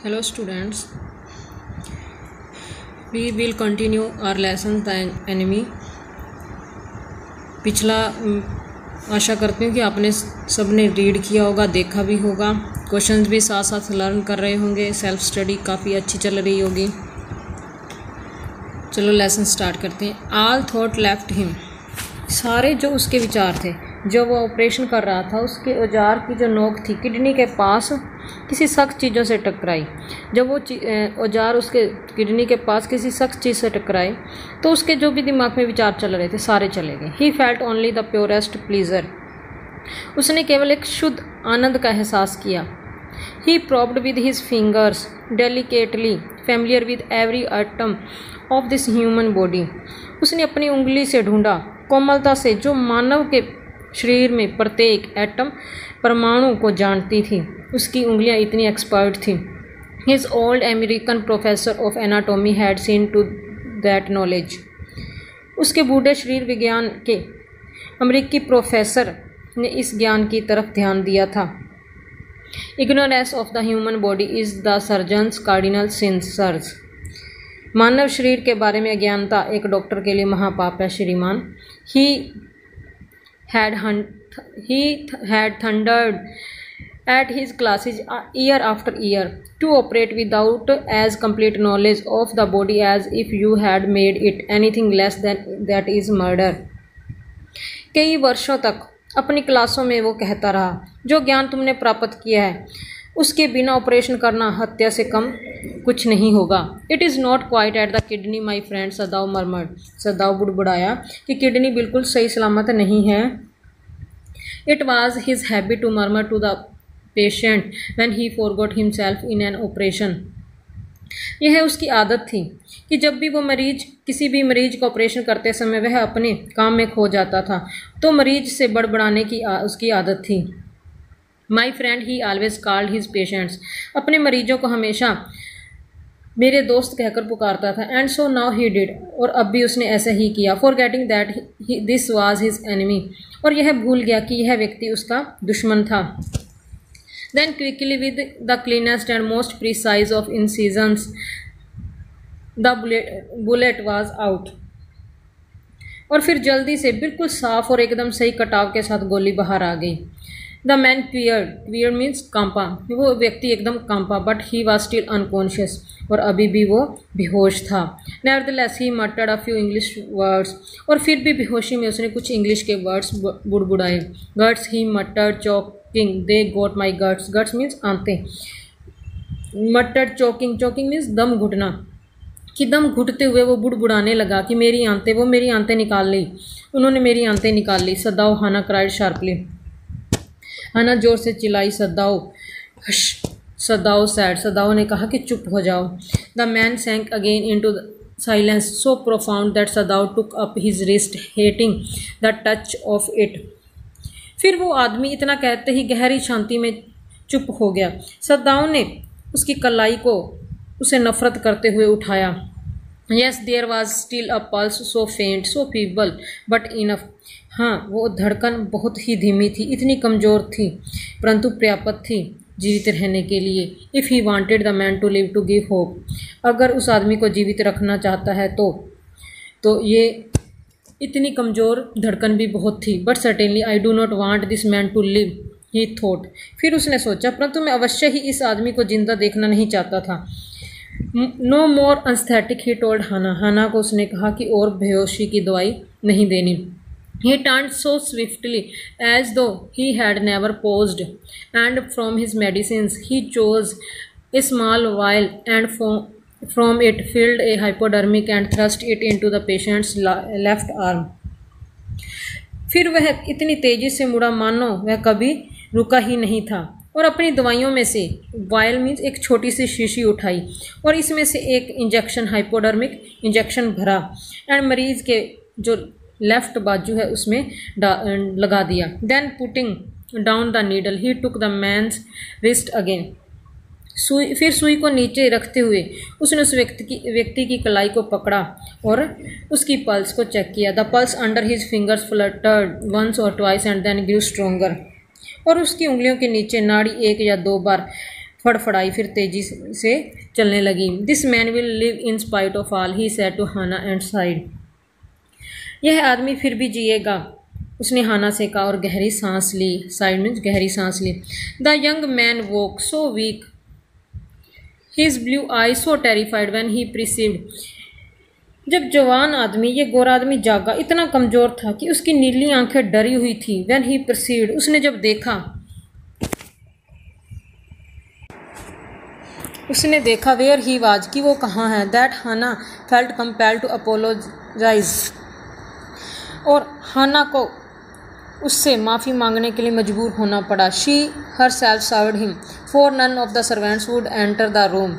Hello students, we will continue our lesson The Enemy। पिछला आशा करती हूँ कि आपने सबने रीड किया होगा, देखा भी होगा, क्वेश्चंस भी साथ साथ लर्न कर रहे होंगे, सेल्फ स्टडी काफ़ी अच्छी चल रही होगी। चलो लेसन स्टार्ट करते हैं। ऑल थॉट लेफ्ट हिम, सारे जो उसके विचार थे, जो वो ऑपरेशन कर रहा था उसके औजार की जो नोक थी किडनी के पास किसी सख्त चीज़ों से टकराई। जब वो औजार उसके किडनी के पास किसी सख्त चीज़ से टकराए तो उसके जो भी दिमाग में विचार चल रहे थे सारे चले गए। He felt only the purest pleasure, उसने केवल एक शुद्ध आनंद का एहसास किया। He probed with his fingers delicately familiar with every atom of this human body, उसने अपनी उंगली से ढूंढा कोमलता से जो मानव के शरीर में प्रत्येक एटम परमाणु को जानती थी। उसकी उंगलियां इतनी एक्सपर्ट थी। His old American professor of anatomy had seen to that knowledge, उसके बूढ़े शरीर विज्ञान के अमेरिकी प्रोफेसर ने इस ज्ञान की तरफ ध्यान दिया था। Ignorance of the human body is the surgeon's cardinal sin सर्ज, मानव शरीर के बारे में अज्ञानता एक डॉक्टर के लिए महापाप है श्रीमान। ही had thundered at his classes year after year to operate without as complete knowledge of the body as if you had made it anything less than that is murder। कई वर्षों तक अपनी क्लासों में वो कहता रहा, जो ज्ञान तुमने प्राप्त किया है उसके बिना ऑपरेशन करना हत्या से कम कुछ नहीं होगा। It is not quite at the kidney my friend, Sadao murmured, Sadao बुड़बुड़ाया कि किडनी बिल्कुल सही सलामत नहीं है। It was his habit to murmur to the patient when he forgot himself in an operation, यह उसकी आदत थी कि जब भी वो किसी भी मरीज को ऑपरेशन करते समय वह अपने काम में खो जाता था तो मरीज से बड़बड़ाने की उसकी आदत थी। My friend he always called his patients, अपने मरीजों को हमेशा मेरे दोस्त कहकर पुकारता था। And so now he did, और अब भी उसने ऐसा ही किया। Forgetting that this was his enemy, और यह भूल गया कि यह व्यक्ति उसका दुश्मन था। Then quickly with the cleanest and most precise of incisions the bullet was out, और फिर जल्दी से बिल्कुल साफ और एकदम सही कटाव के साथ गोली बाहर आ गई। द मैन क्वियर मीन्स कांपा, वो व्यक्ति एकदम कांपा। But he was still unconscious, और अभी भी वो बेहोश था। Nevertheless he muttered a few English words, और फिर भी बेहोशी में उसने कुछ इंग्लिश के वर्ड्स बुड़बुड़ाए। Guts he muttered choking, they got my guts, guts means आंतें। मटर्ड चॉकिंग, चॉकिंग मीन्स दम घुटना, कि दम घुटते हुए वो बुड़बुड़ाने लगा कि मेरी आंतें, वो मेरी आंतें निकाल ली, उन्होंने मेरी आंतें निकाल ली। सदाओ, हाना क्राइड शार्पली, हाना जोर से चिल्लाई। सदाओ हश, सदाओ सैड, सदाओ ने कहा कि चुप हो जाओ। The man sank again into silence so profound that Sadao took up his wrist hating the touch of it, फिर वो आदमी इतना कहते ही गहरी शांति में चुप हो गया। सदाओ ने उसकी कलाई को उसे नफरत करते हुए उठाया। Yes there was still a pulse so faint so feeble but enough, हाँ वो धड़कन बहुत ही धीमी थी, इतनी कमज़ोर थी परंतु पर्याप्त थी जीवित रहने के लिए। If he wanted the man to live to give hope, अगर उस आदमी को जीवित रखना चाहता है तो ये इतनी कमज़ोर धड़कन भी बहुत थी। But certainly I do not want this man to live, he thought, फिर उसने सोचा परंतु मैं अवश्य ही इस आदमी को जिंदा देखना नहीं चाहता था। No more anesthetic he told Hana, Hana को उसने कहा कि और बेहोशी की दवाई नहीं देनी। He turned so swiftly as though he had never paused, and from his medicines he chose a small vial and from it filled a hypodermic and thrust it into the patient's left arm। फिर वह इतनी तेजी से मुड़ा मानो वह कभी रुका ही नहीं था, और अपनी दवाइयों में से वायल मीन्स एक छोटी सी शीशी उठाई और इसमें से एक इंजेक्शन हाइपोडर्मिक इंजेक्शन भरा एंड मरीज के जो लेफ्ट बाजू है उसमें लगा दिया। Then putting down the needle he took the man's wrist again, फिर सुई को नीचे रखते हुए उसने उस व्यक्ति की कलाई को पकड़ा और उसकी पल्स को चेक किया। The pulse under his fingers fluttered once और twice and then grew stronger, और उसकी उंगलियों के नीचे नाड़ी एक या दो बार फड़फड़ाई, फिर तेजी से चलने लगी। This man will live in spite of all, he said to Hannah and sighed. यह आदमी फिर भी जिएगा, उसने हाना से कहा और गहरी सांस ली। साइड मीन्स गहरी सांस ली। The young man woke so weak, his blue eye so terrified when he perceived. जब जवान आदमी, ये गोरा आदमी जागा, इतना कमजोर था कि उसकी नीली आंखें डरी हुई थी। व्हेन ही परसीव्ड, उसने जब देखा, वेयर ही वाज, कि वो कहाँ है। That Hannah felt compelled to apologise, और हाना को उससे माफ़ी मांगने के लिए मजबूर होना पड़ा। She herself served him, for none of the servants would enter the room.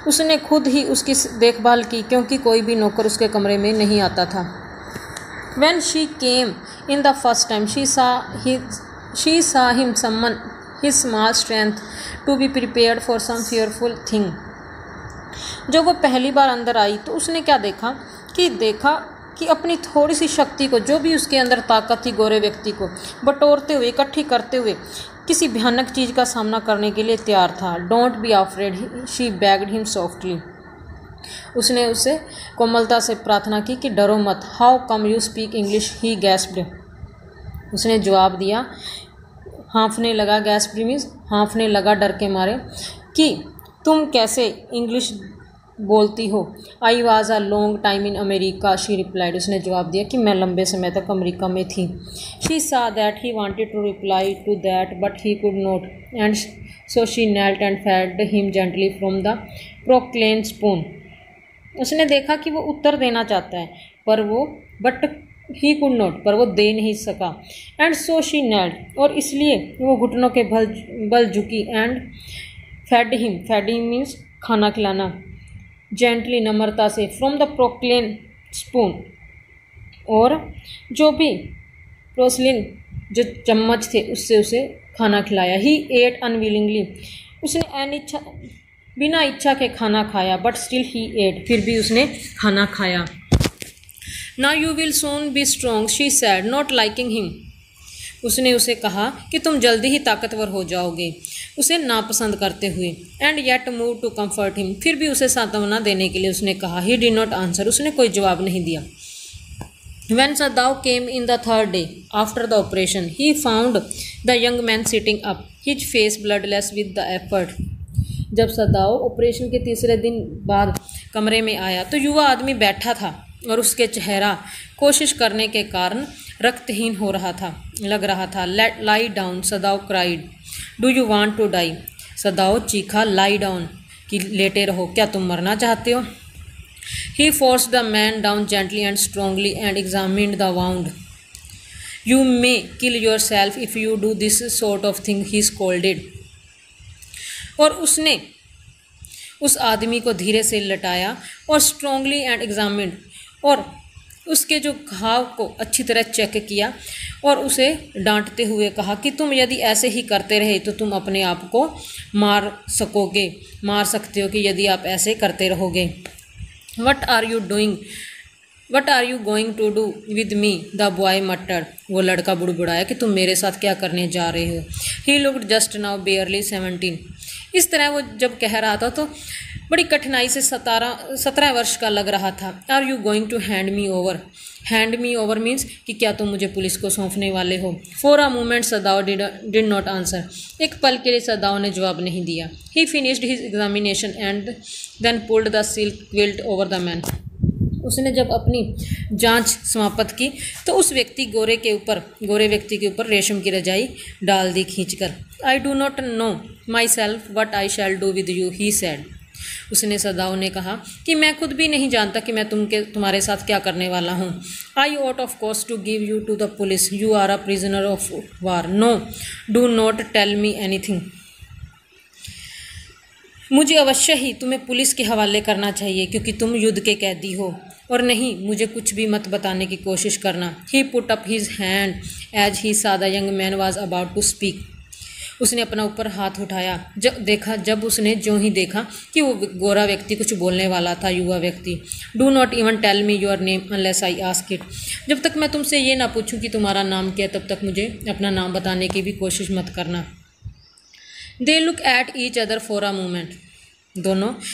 उसने खुद ही उसकी देखभाल की क्योंकि कोई भी नौकर उसके कमरे में नहीं आता था। When she came in the first time, she saw him summon his small strength to be prepared for some fearful thing. जब वो पहली बार अंदर आई तो उसने क्या देखा कि अपनी थोड़ी सी शक्ति को, जो भी उसके अंदर ताकत थी, गोरे व्यक्ति को बटोरते हुए, इकट्ठी करते हुए किसी भयानक चीज़ का सामना करने के लिए तैयार था। Don't be afraid, she begged him softly. उसने उससे कोमलता से प्रार्थना की कि डरो मत। How come you speak English, he gasped. उसने जवाब दिया, हाँफने लगा। गैस्प्ड मीन्स हाँफने लगा डर के मारे, कि तुम कैसे इंग्लिश बोलती हो। I was a long time in America, she replied. उसने जवाब दिया कि मैं लंबे समय तक अमेरिका में थी। She saw that he wanted to reply to that but he could not, and so she knelt and fed him gently from the porcelain spoon. उसने देखा कि वो उत्तर देना चाहता है, बट ही कुड नॉट, पर वो दे नहीं सका। एंड सो शी knelt, और इसलिए वो घुटनों के बल झुकी। एंड फेड हिम मीन्स खाना खिलाना, जेंटली नम्रता से, फ्रॉम द प्रोक्लेन स्पून, और जो भी प्रोसलिन जो चम्मच थे उससे उसे खाना खिलाया। ही एट अनविलिंगली, उसने बिना इच्छा के खाना खाया। बट स्टिल ही एट, फिर भी उसने खाना खाया। Now you will soon be strong, she said, not liking him. उसने उसे कहा कि तुम जल्दी ही ताकतवर हो जाओगे, उसे नापसंद करते हुए। And yet move to comfort him, फिर भी उसे सांत्वना देने के लिए उसने कहा। ही डिड नॉट आंसर, उसने कोई जवाब नहीं दिया। When Sadao came in the third day after the operation, he found the young man sitting up, his face bloodless with the effort. जब सदाओ ऑपरेशन के तीसरे दिन बाद कमरे में आया तो युवा आदमी बैठा था और उसके चेहरा कोशिश करने के कारण रक्तहीन लग रहा था। Lie down, Sadao cried. Do you want to die, Sadao चीखा। लाई डाउन, कि लेटे रहो, क्या तुम मरना चाहते हो। He forced the man down gently and strongly and examined the wound. You may kill yourself if you do this sort of thing, he scolded. और उसने उस आदमी को धीरे से लटाया और स्ट्रांगली एंड एग्जामिन्ड, और उसके जो घाव को अच्छी तरह चेक किया और उसे डांटते हुए कहा कि तुम यदि ऐसे ही करते रहे तो तुम अपने आप को मार सकते हो कि यदि आप ऐसे करते रहोगे। What are you going to do with me? The boy muttered. वो लड़का बुड़बुड़ाया कि तुम मेरे साथ क्या करने जा रहे हो। He looked just now barely 17. इस तरह वो जब कह रहा था तो बड़ी कठिनाई से 17 वर्ष का लग रहा था। Are you going to hand me over? Hand me over means कि क्या तुम मुझे पुलिस को सौंपने वाले हो। For a moment Sadao did not answer. एक पल के लिए सदाओ ने जवाब नहीं दिया। He finished his examination and then pulled the silk quilt over the man. उसने जब अपनी जांच समाप्त की तो उस गोरे व्यक्ति के ऊपर रेशम की रजाई डाल दी खींचकर। I do not know myself what I shall do with you, he said. उसने सदाओ ने कहा कि मैं खुद भी नहीं जानता कि मैं तुम्हारे साथ क्या करने वाला हूँ। I ought of course to give you to the police. You are a prisoner of war. No, do not tell me anything. मुझे अवश्य ही तुम्हें पुलिस के हवाले करना चाहिए क्योंकि तुम युद्ध के कैदी हो, और नहीं, मुझे कुछ भी मत बताने की कोशिश करना। He put up his hand as he saw the young man was about to speak. उसने अपना ऊपर हाथ उठाया जब उसने जो ही देखा कि वो गोरा व्यक्ति कुछ बोलने वाला था। युवा व्यक्ति, do not even tell me your name unless I ask it. जब तक मैं तुमसे ये ना पूछूं कि तुम्हारा नाम क्या, तब तक मुझे अपना नाम बताने की भी कोशिश मत करना। They look at each other for a moment. दोनों